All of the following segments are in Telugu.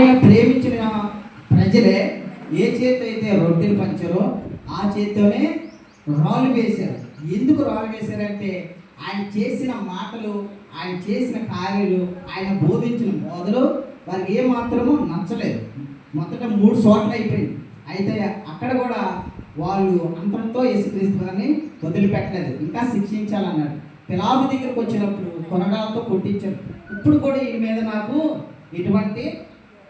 ఆయన ప్రేమించిన ప్రజలే ఏ చేతి అయితే రొట్టెలు పంచారో ఆ చేతితోనే రాళ్ళు వేశారు. ఎందుకు రాళ్ళు వేశారంటే ఆయన చేసిన మాటలు, ఆయన చేసిన కార్యాలు, ఆయన బోధించిన బోధలు వారికి ఏమాత్రమూ నచ్చలేదు. మొదట 3 చోట్ల అయిపోయింది. అయితే అక్కడ కూడా వాళ్ళు అంతటితో యేసుక్రీస్తు వారిని వదిలిపెట్టలేదు, ఇంకా శిక్షించాలన్నాడు. పిలాతు దగ్గరకు వచ్చినప్పుడు కొరడాలతో కొట్టించారు. ఇప్పుడు కూడా ఈ మీద నాకు ఎటువంటి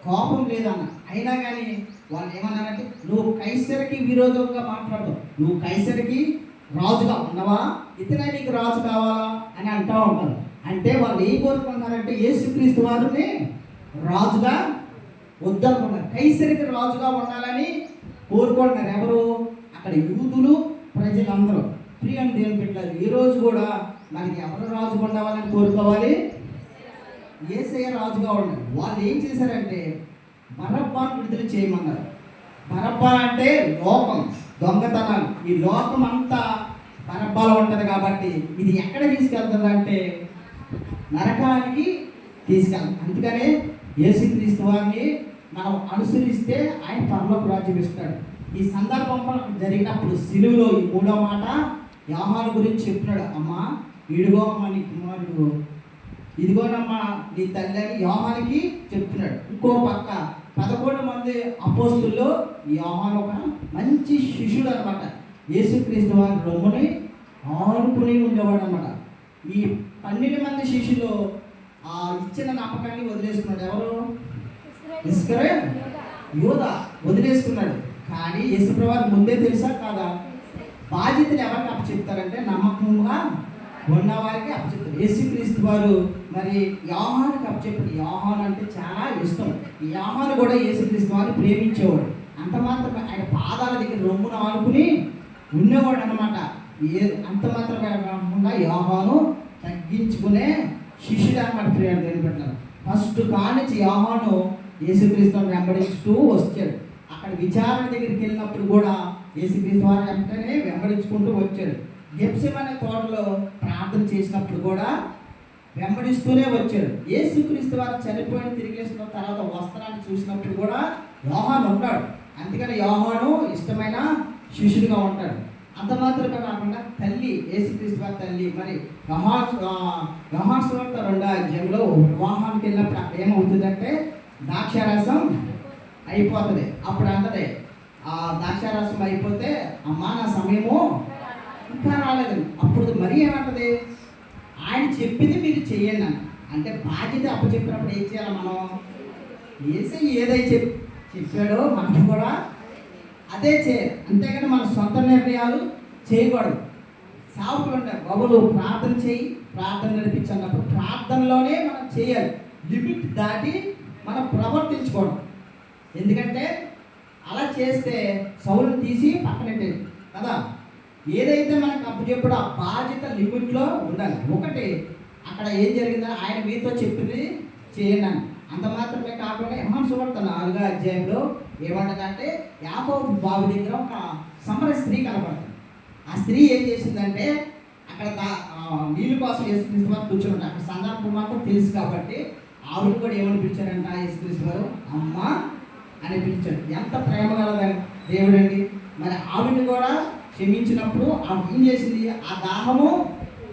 కోపం లేదన్న. అయినా కానీ వాళ్ళు ఏమన్నారంటే, నువ్వు కైసరికి విరోధంగా మాట్లాడతావు, నువ్వు కైసరికి రాజుగా ఉన్నవా, ఇతనే నీకు రాజు కావాలా అని అంటూ ఉంటారు. అంటే వాళ్ళు ఏం కోరుకున్నారంటే యేసుక్రీస్తు వారిని రాజుగా వద్దనుకున్నారు, కైసరికి రాజుగా ఉండాలని కోరుకుంటున్నారు. ఎవరు? అక్కడ యూదులు, ప్రజలందరూ. ప్రియం దేవుని బిడ్డలారా, ఈ రోజు కూడా మనకి ఎవరు రాజుగా ఉండాలని కోరుకోవాలి? యేసయ్య రాజుగా ఉండాలి. వాళ్ళు ఏం చేశారంటే బరబ్బాను విడుదల చేయమన్నారు. బరబ్బా అంటే లోకం, దొంగతనాలు, ఈ లోకం అంతా బరబ్బాలో ఉంటుంది. కాబట్టి ఇది ఎక్కడ తీసుకెళ్తుంది అంటే నరకానికి తీసుకెళ్తాం. అందుకనే యేసుక్రీస్తు వారిని మనం అనుసరిస్తే ఆయన పరలోక రాజ్యం ఇస్తాడు. ఈ సందర్భంలో జరిగినప్పుడు సిలువలో ఈ 3వ మాట యోహాను గురించి చెప్పినాడు. అమ్మా ఇదిగో అమ్మ నీ కుమారుడు, ఇదిగోనమ్మా నీ తల్లి అని యోహానికి చెప్తున్నాడు. ఇంకో పక్క 11 మంది అపోస్తుల్లో యోహాను ఒక మంచి శిష్యుడు అనమాట. యేసుక్రీస్తు వారి రొమ్ముని ఆనుకుని ఉండేవాడు అనమాట. ఈ 12 మంది శిష్యులు ఆ ఇచ్చిన నమ్మకాన్ని వదిలేసుకున్నాడు. ఎవరు? ఇస్కరియోతు యూదా వదిలేసుకున్నాడు. కానీ యేసుప్రభువుకి ముందే తెలుసా కాదా? బాధ్యతలు ఎవరికి అప్పచెప్తారంటే నమ్మకంగా ఉన్నవారికి అప్పచెప్తారు. యేసుక్రీస్తు వారు మరి యోహానుకి అప్పచెప్పాడు. యోహాను అంటే చాలా ఇష్టం. ఈ యోహాను కూడా యేసుక్రీస్తు వారిని ప్రేమించేవాడు. అంత మాత్రం ఆయన పాదాల దగ్గర రొమ్మును ఆనుకుని ఉండేవాడు అనమాట. అంత మాత్రమే కాకుండా యోహాను తగ్గించుకునే శిష్యుడు అనమాట. ప్రియుడు దేవుని బిడ్డలారా, ఫస్ట్ కానించి యోహాను యేసుక్రీస్తుని వెంబడిస్తూ వచ్చాడు. అక్కడ విచారణ దగ్గరికి వెళ్ళినప్పుడు కూడా యేసుక్రీస్తు వారు వెంటనే వెంబడించుకుంటూ వచ్చాడు. గెత్సెమనే తోటలో ప్రార్థన చేసినప్పుడు కూడా వెంబడిస్తూనే వచ్చాడు. యేసుక్రీస్తు వారు చనిపోయిన తిరిగి లేచిన తర్వాత వస్త్రాన్ని చూసినప్పుడు కూడా యోహాను ఉంటాడు. అందుకని యోహాను ఇష్టమైన శిష్యుడిగా ఉంటాడు. అంత మాత్రమే కాకుండా తల్లి, యేసుక్రీస్తు వారి తల్లి మరి యోహాను సువార్త 2వ అధ్యాయంలో వివాహానికి వెళ్ళినప్పుడు అక్కడ ఏమవుతుందంటే ద్రాక్షారసం అయిపోతుంది. అప్పుడు అంటది, ఆ ద్రాక్షారసం అయిపోతే అమ్మా నా సమయము ఇంకా రాలేదండి. అప్పుడు మరి ఏమంటది, ఆయన చెప్పింది మీరు చెయ్యండి అని. అంటే బాధ్యత అప్పచెప్పినప్పుడు ఏం చేయాలి మనం? ఏదైతే చెప్పాడో మనం కూడా అదే చేయాలి. అంతేగాని మన సొంత నిర్ణయాలు చేయకూడదు. సావుకులు ఉంటారు, బాబులు ప్రార్థన చేయి, ప్రార్థన నడిపించన్నప్పుడు ప్రార్థనలోనే మనం చేయాలి. లిమిట్ దాటి మనం ప్రవర్తించుకోవడం. ఎందుకంటే అలా చేస్తే సౌలుని తీసి పక్కనెట్టేది కదా. ఏదైతే మనకు అప్పచెప్పుడు ఆ బాధ్యత లిమిట్లో ఉండాలి. ఒకటి అక్కడ ఏం జరిగిందో ఆయన మీతో చెప్పింది చేయండి అని. అంత మాత్రమే కాకుండా యోహాను సువార్త 4వ అధ్యాయంలో ఏమంటదంటే యాకోబు బావి దగ్గర ఒక సమర స్త్రీ కనపడుతుంది. ఆ స్త్రీ ఏం చేసిందంటే అక్కడ నీళ్ళు కోసం యేసుక్రీస్తు వారు కూర్చుంటారు. అక్కడ సందర్భం మాత్రం తెలుసు కాబట్టి ఆవిడ కూడా ఏమని పిలిచారంట, యేసుక్రీస్తు వారు అమ్మ అని పిలిచాడు. ఎంత ప్రేమ గలదని దేవుడు అండి. మరి ఆవిడని కూడా క్షమించినప్పుడు ఆవిడ ఏం చేసింది, ఆ దాహము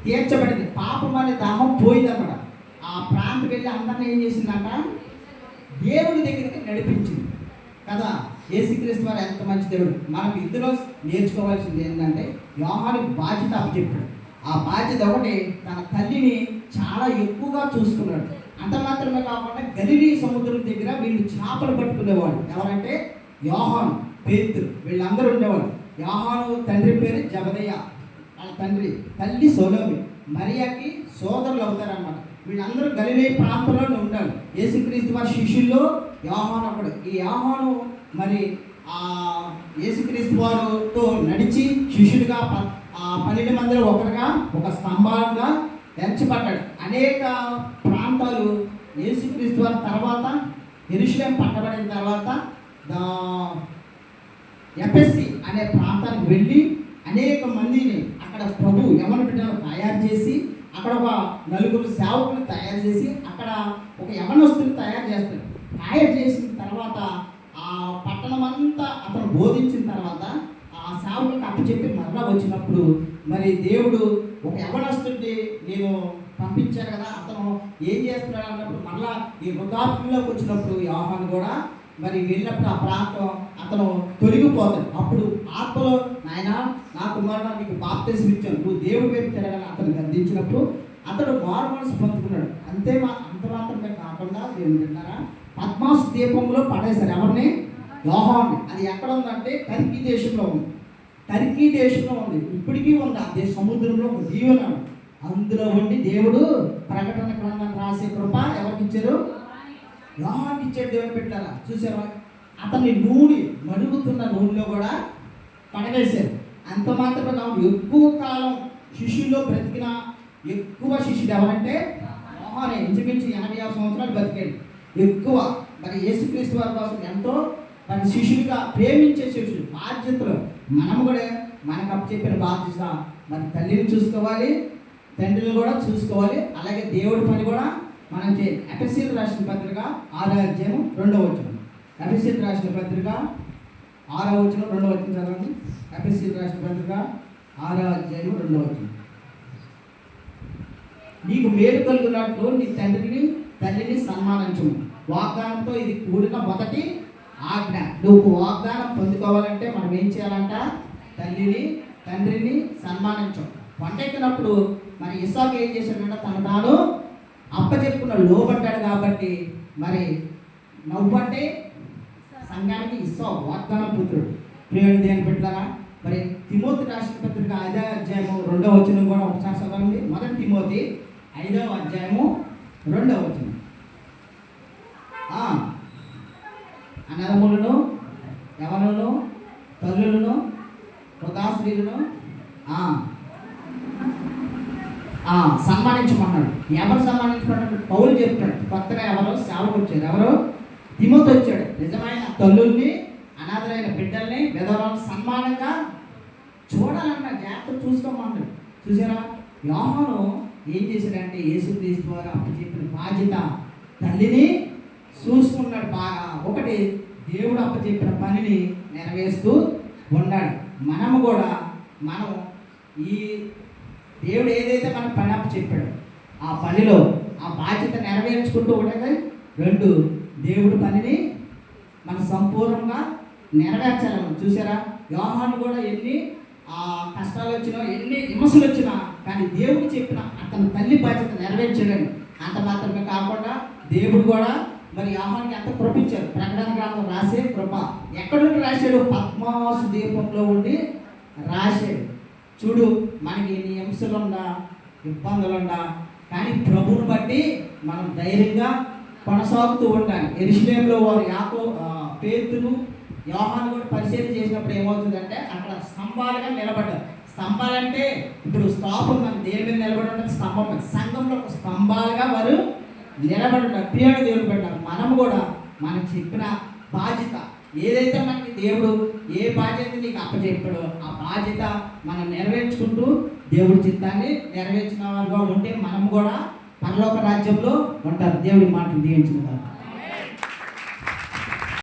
తీర్చబడింది. పాపం అనే దాహం పోయిందన్నమాట. ఆ ప్రాంతం వెళ్ళి అందరినీ ఏం చేసిందంట, దేవుడి దగ్గరికి నడిపించింది కదా. యేసుక్రీస్తు వారు ఎంత మంచి దేవుడు. మనకు ఇందులో నేర్చుకోవాల్సింది ఏంటంటే యోహానుకి బాధ్యత అప్పచెప్పాడు. ఆ బాధ్యత ఒకటి, తన తల్లిని చాలా ఎక్కువగా చూసుకున్నాడు. అంత మాత్రమే కాకుండా గలిలీ సముద్రం దగ్గర వీళ్ళు చేపలు పట్టుకునేవాళ్ళు. ఎవరంటే యోహాను, పేతురు, వీళ్ళందరూ ఉండేవాళ్ళు. యోహాను తండ్రి పేరు జబదయ్య, వాళ్ళ తల్లి సొలోమి, మరియాకి సోదరులు అవుతారన్నమాట. వీళ్ళందరూ గలిలీ ప్రాంతంలోనే ఉండాలి. యేసుక్రీస్తు వారి శిష్యుల్లో యోహాను ఒకడు. ఈ యోహాను మరి యేసుక్రీస్తు వారితో నడిచి శిష్యుడిగా 12 మందిలో ఒకరుగా, ఒక స్తంభంగా ఎంచబడ్డాడు. అనేక ప్రాంతాలు యేసుక్రీస్తు వారి తర్వాత యెరూషలేము పట్టబడిన తర్వాత ఎఫెసీ అనే ప్రాంతానికి వెళ్ళి అనేక మందిని అక్కడ ప్రభు యవన బిడ్డలు తయారు చేసి, అక్కడ ఒక 4 సేవకులు తయారు చేసి, అక్కడ ఒక యవనస్తుని తయారు చేస్తారు. తయారు చేసిన తర్వాత ఆ పట్టణం అంతా అతను బోధించిన తర్వాత ఆ సేవకులకు అప్పచెప్పి మరలా వచ్చినప్పుడు మరి దేవుడు ఒక యవనస్తుడిని నేను పంపించాను కదా, అతను ఏం చేస్తున్నాడు అన్నప్పుడు మరలా ఈ వృద్ధాప్యంలోకి వచ్చినప్పుడు యోహాను కూడా మరి వెళ్ళినప్పుడు ఆ ప్రాంతం అతను తొలగిపోతాడు. అప్పుడు ఆత్మలో నాయన నా కుమారుడు నీకు బాప్తిసం ఇచ్చాను, నువ్వు దేవుడి వైపు తిరగాలని అతను గద్దించినప్పుడు అతడు మారు మనసు పొందుకున్నాడు. అంత మాత్రమే కాకుండా దేవుడు విన్నారా, పద్మాసు దీపంలో పడేశారు. ఎవరిని? యోహాన్ని. అది ఎక్కడ ఉందంటే టర్కీ దేశంలో ఉంది. టర్కీ దేశంలో ఉంది, ఇప్పటికీ ఉంది. అదే సముద్రంలో ఒక దీవెన, అందులో ఉండి దేవుడు ప్రకటన గ్రంథాన్ని రాసే కృప ఎవరికి ఇచ్చారు? యోహానికి ఇచ్చాడు. దేవుని పెట్టారా చూసారా, అతన్ని మడుగుతున్న నూనెలో కూడా పడవేశారు. అంత మాత్రమే నాకు ఎక్కువ కాలం శిష్యుల్లో బ్రతికిన ఎక్కువ శిష్యుడు ఎవరంటే యోహానే. ఇంచుమించు 85 సంవత్సరాలు బతికాడు ఎక్కువ. మరి యేసుక్రీస్తు వారి కోసం ఎంతో మరి శిష్యుడిగా ప్రేమించే శిష్యుడు. బాధ్యతలు మనం కూడా మనకు అప్పచెప్పిన బాధ్యత మరి తల్లిని చూసుకోవాలి, తండ్రిని కూడా చూసుకోవాలి, అలాగే దేవుడి పని కూడా మనం చేయాలి. ఎఫెసీయులకు రాసిన పత్రిక 6వ అధ్యాయం 2వ వచనం. ఎఫెసీయులకు రాసిన పత్రిక 6వ వచనం 2వ వచనం చదవండి. ఎఫెసీయులకు రాసిన పత్రిక 6వ అధ్యాయం 2వ వచనం. నీకు మేలు కలుగునట్లు నీ తండ్రిని తల్లిని సన్మానించము, వాగ్దానంతో ఇది కూడిన మొదటి ఆజ్ఞ. నువ్వు వాగ్దానం పొందుకోవాలంటే మనం ఏం చేయాలంట? తల్లిని తండ్రిని సన్మానించం. వంటెక్కినప్పుడు మరి ఇస్సాకు ఏం చేశాడంటే తను తాను అప్పచెప్పుకున్న లోబడ్డాడు. కాబట్టి మరి నవ్వంటే సంఘానికి ఇస్సాకు వాగ్దానం పుత్రుడు. ప్రియుడు దేని పెట్టారా? మరి తిమోతి రాసిన పత్రిక 5వ అధ్యాయము 2వ వచనం కూడా ఒకసారి చదవండి. మొదటి తిమోతి 5వ అధ్యాయము 2వ వచనం. అన్నదమ్ములను, యవనులను, తల్లులను, వృద్ధాశ్రీలను సన్మానించమన్నాడు. ఎవరు సన్మానించమన్నాడు? పౌలు చెప్తాడు. కొత్తగా ఎవరో సేవకు వచ్చారు. ఎవరు? తిమోతి వచ్చాడు. నిజమైన తల్లుల్ని, అనాథలైన బిడ్డల్ని, విధవలను సన్మానంగా చూడాలన్న జాగ్రత్త చూసుకోమన్నాడు. చూసారా, యోహాను ఏం చేశాడంటే యేసుక్రీస్తు ద్వారా అప్పచెప్పిన బాధ్యత తల్లిని చూసుకున్నాడు బాగా. ఒకటి దేవుడు అప్పచెప్పిన పనిని నెరవేరుస్తూ ఉన్నాడు. మనము కూడా ఈ దేవుడు ఏదైతే మనకు పని అప్పచెప్పాడో ఆ పనిలో ఆ బాధ్యత నెరవేర్చుకుంటూ ఉండగా, 2 దేవుడి పనిని మనం సంపూర్ణంగా నెరవేర్చాలి. చూసారా, యోహాను కూడా ఎన్ని కష్టాలు వచ్చినా, ఎన్ని విమర్శలు వచ్చినా, కానీ దేవుడు చెప్పిన అతని తల్లి బాధ్యత నెరవేర్చాడని. అంత మాత్రమే కాకుండా దేవుడు కూడా మరి యోహానుకి ఎంత కృప ఇచ్చారు. ప్రకటన గ్రంథం రాసే కృప ఎక్కడుండి రాశాడు? పద్మాసు దీపంలో ఉండి రాశాడు. చూడు, మనకి ఎన్ని హింసలున్నా, ఇబ్బందులున్నా, కానీ ప్రభువుని బట్టి మనం ధైర్యంగా కొనసాగుతూ ఉండాలి. యెరూషలేములో వారు పేతురు, యోహాను కూడా పరిశీలన చేసినప్పుడు ఏమవుతుందంటే అక్కడ స్తంభాలుగా నిలబడ్డారు. స్తంభాలంటే ఇప్పుడు స్థాపం మన దేని మీద నిలబడి ఉంటుంది? స్తంభం మీద. సంఘంలో స్తంభాలుగా వారు నిలబడి ఉంటారు. ప్రియుడు దేవుడు పెట్టారు. మనం కూడా మనకు చెప్పిన బాధ్యత ఏదైతే మనకి దేవుడు ఏ బాధ్యత నీకు అప్పచెప్పాడో ఆ బాధ్యత మనం నెరవేర్చుకుంటూ దేవుడి చిత్తాన్ని నెరవేర్చిన వారుగా ఉంటే మనం కూడా పరలోక రాజ్యంలో ఉంటారు. దేవుడి మాటలు దీవించుకుంటారు.